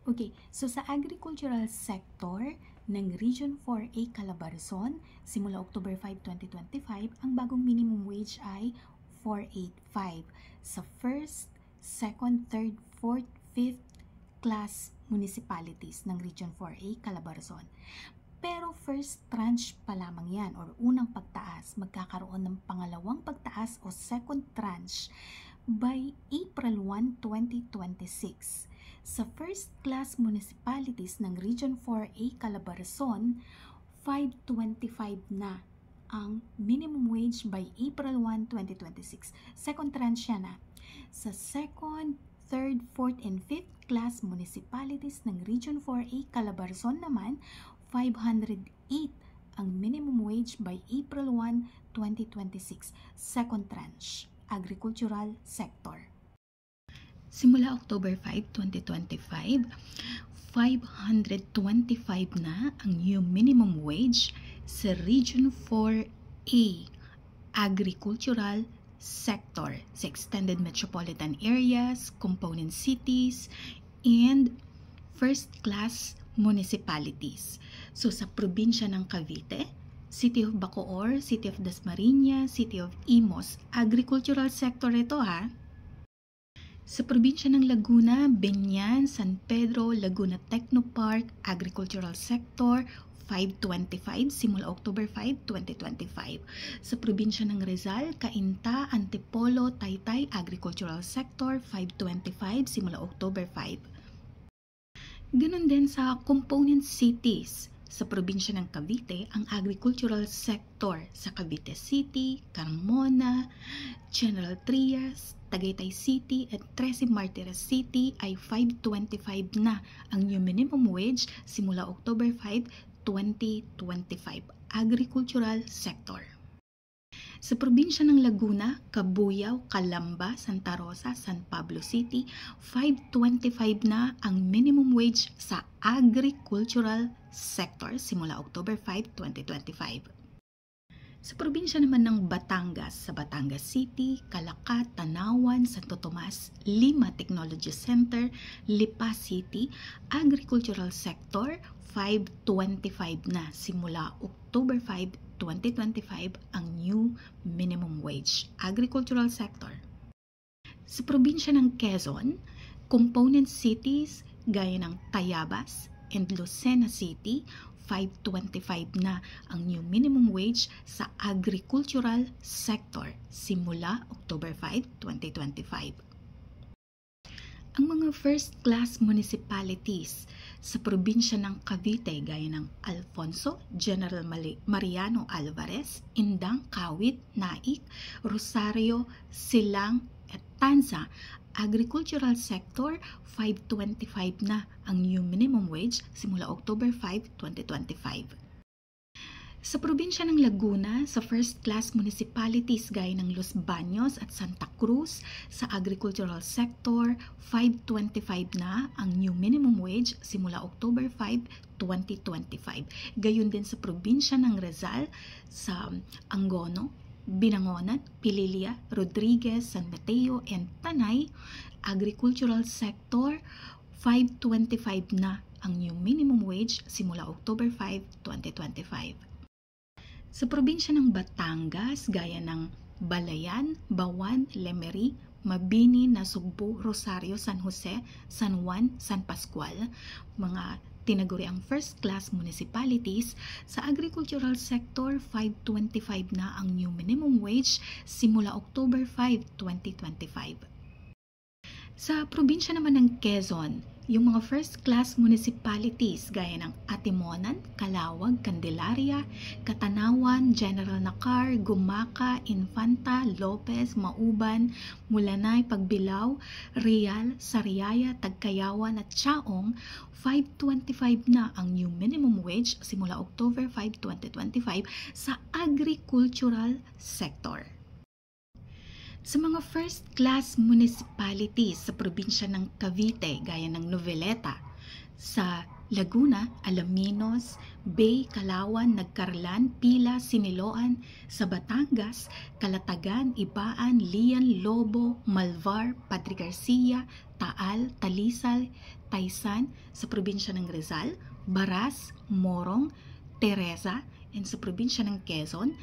Okay, so sa agricultural sector ng Region 4A Calabarzon, simula October 5, 2025, ang bagong minimum wage ay 485 sa first, second, third, fourth, fifth class municipalities ng Region 4A Calabarzon. Pero first tranche pa lamang yan or unang pagtaas. Magkakaroon ng pangalawang pagtaas o second tranche by April 1, 2026. Sa first class municipalities ng Region 4A Calabarzon, 525 na ang minimum wage by April 1, 2026. Second tranche yan na. Sa second, third, fourth, and fifth class municipalities ng Region 4A Calabarzon naman, 508 ang minimum wage by April 1, 2026. Second tranche, agricultural sector. Simula October 5, 2025, 525 na ang new minimum wage sa Region 4A agricultural sector sa extended metropolitan areas, component cities, and first-class municipalities. So sa probinsya ng Cavite, City of Bacoor, City of Dasmariñas, City of Imus, agricultural sector ito ha. Sa probinsya ng Laguna, Benyan, San Pedro, Laguna Technopark, agricultural sector, 525 simula October 5, 2025. Sa probinsya ng Rizal, Cainta, Antipolo, Taytay, agricultural sector, 525 simula October 5. Ganon din sa component cities. Sa probinsya ng Cavite, ang agricultural sector sa Cavite City, Carmona, General Trias, Tagaytay City at Trece Martires City ay 525 na ang new minimum wage simula October 5, 2025. Agricultural sector. Sa probinsya ng Laguna, Cabuyao, Calamba, Santa Rosa, San Pablo City, 525 na ang minimum wage sa agricultural sector simula October 5, 2025. Sa probinsya naman ng Batangas, sa Batangas City, Calacat, Tanawan, Santo Tomas, Lima Technology Center, Lipa City, agricultural sector, 525 na simula October 5, 2025 ang new minimum wage, agricultural sector. Sa probinsya ng Quezon, component cities gaya ng Tayabas and Lucena City, 525 na ang new minimum wage sa agricultural sector simula October 5, 2025. Ang mga first-class municipalities sa probinsya ng Cavite gaya ng Alfonso, General Mariano Alvarez, Indang, Kawit, Naik, Rosario, Silang, at Tanza, agricultural sector, 525 na ang new minimum wage simula October 5, 2025. Sa probinsya ng Laguna, sa first-class municipalities gaya ng Los Baños at Santa Cruz, sa agricultural sector, 525 na ang new minimum wage simula October 5, 2025. Gayon din sa probinsya ng Rizal, sa Angono, Binangonan, Pililia, Rodriguez, San Mateo, and Tanay, agricultural sector, 525 na ang new minimum wage simula October 5, 2025. Sa probinsya ng Batangas, gaya ng Balayan, Bawan, Lemery, Mabini, Nasugbu, Rosario, San Jose, San Juan, San Pascual, mga tinaguriang first-class municipalities, sa agricultural sector, 525 na ang new minimum wage simula October 5, 2025. Sa probinsya naman ng Quezon, yung mga first-class municipalities gaya ng Atimonan, Calawag, Candelaria, Catanawan, General Nakar, Gumaca, Infanta, Lopez, Mauban, Mulanay, Pagbilao, Real, Sariaya, Tagkayawan at Chaong, 525 na ang new minimum wage simula October 5, 2025 sa agricultural sector. Sa mga first-class municipalities sa probinsya ng Cavite gaya ng Noveleta, sa Laguna, Alaminos, Bay, Calauan, Nagcarlan, Pila, Siniloan, sa Batangas, Calatagan, Ibaan, Lian, Lobo, Malvar, Padre Garcia, Taal, Talisay, Paisan sa probinsya ng Rizal, Baras, Morong, Teresa, and sa probinsya ng Quezon,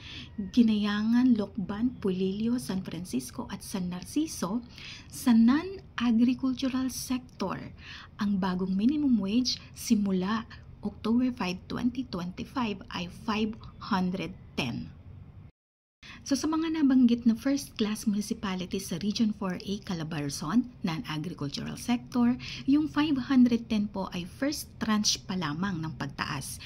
Ginayangan, Lokban, Pulilio, San Francisco at San Narciso. Sa non-agricultural sector, ang bagong minimum wage simula October 5, 2025 ay 510. So sa mga nabanggit na first-class municipalities sa Region 4A Calabarzon, non-agricultural sector, yung 510 po ay first tranche pa lamang ng pagtaas.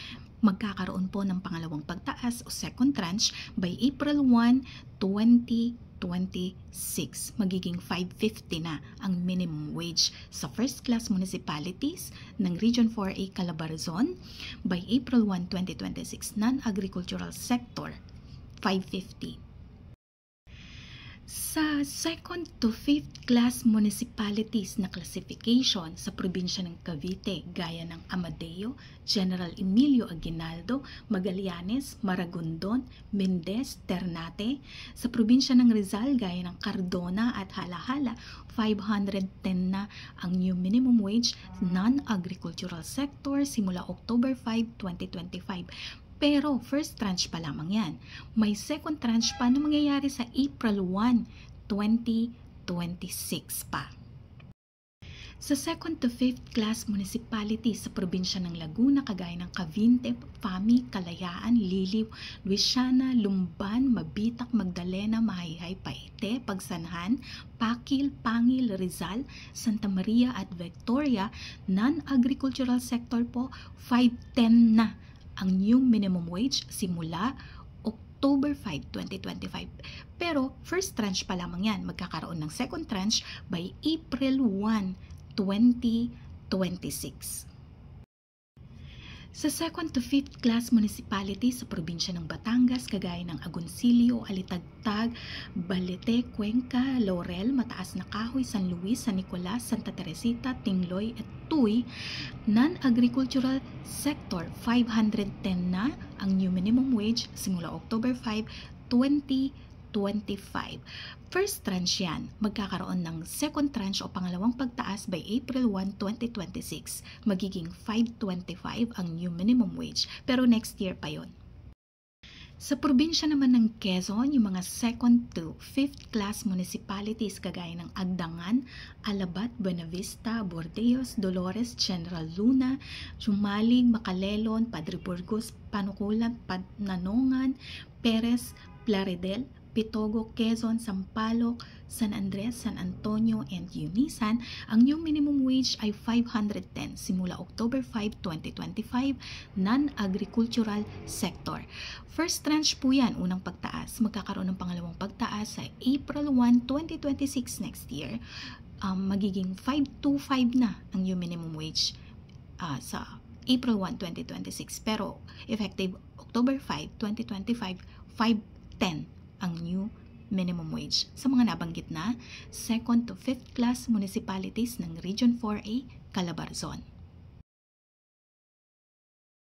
Magkakaroon po ng pangalawang pagtaas o second tranche by April 1, 2026. Magiging 550 na ang minimum wage sa first-class municipalities ng Region 4A Calabarzon. By April 1, 2026, non-agricultural sector, 550. Sa second to fifth class municipalities na classification sa probinsya ng Cavite, gaya ng Amadeo, General Emilio Aguinaldo, Magallanes, Maragondon, Mendez, Ternate. Sa probinsya ng Rizal, gaya ng Cardona at Halahala, 510 na ang new minimum wage non-agricultural sector simula October 5, 2025. Pero first tranche pa lamang yan. May second tranche pa na mangyayari sa April 1, 2026 pa. Sa second to fifth class municipalities sa probinsya ng Laguna, kagaya ng Cavite, Fami, Kalayaan, Liliw, Luisiana, Lumban, Mabitak, Magdalena, Mahayhay, Paite, Pagsanhan, Pakil, Pangil, Rizal, Santa Maria at Victoria, non-agricultural sector po, 510 na ang new minimum wage simula October 5, 2025. Pero first tranche pa lamang yan. Magkakaroon ng second tranche by April 1, 2026. Sa second to fifth class municipalities sa probinsya ng Batangas, kagaya ng Agoncillo, Alitagtag, Balete, Cuenca, Laurel, Mataas na Kahoy, San Luis, San Nicolas, Santa Teresita, Tingloy at Tuy, non-agricultural sector, 510 na ang new minimum wage simula October 5, 2025. First tranche yan. Magkakaroon ng second tranche o pangalawang pagtaas by April 1, 2026. Magiging 525 ang new minimum wage. Pero next year pa yon. Sa probinsya naman ng Quezon, yung mga second to fifth class municipalities kagaya ng Agdangan, Alabat, Buenavista, Bordeos, Dolores, General Luna, Sumalig, Macalelon, Padre Burgos, Panukulan, Nanongan, Perez, Plaridel, Pitogo, Quezon, Sampaloc, San Andres, San Antonio, and Unisan, ang new minimum wage ay 510 simula October 5, 2025, non-agricultural sector. First tranche po yan, unang pagtaas. Magkakaroon ng pangalawang pagtaas sa April 1, 2026 next year. Magiging 525 na ang new minimum wage sa April 1, 2026. Pero effective October 5, 2025, 510 ang new minimum wage sa mga nabanggit na second to fifth class municipalities ng Region 4A, Calabarzon.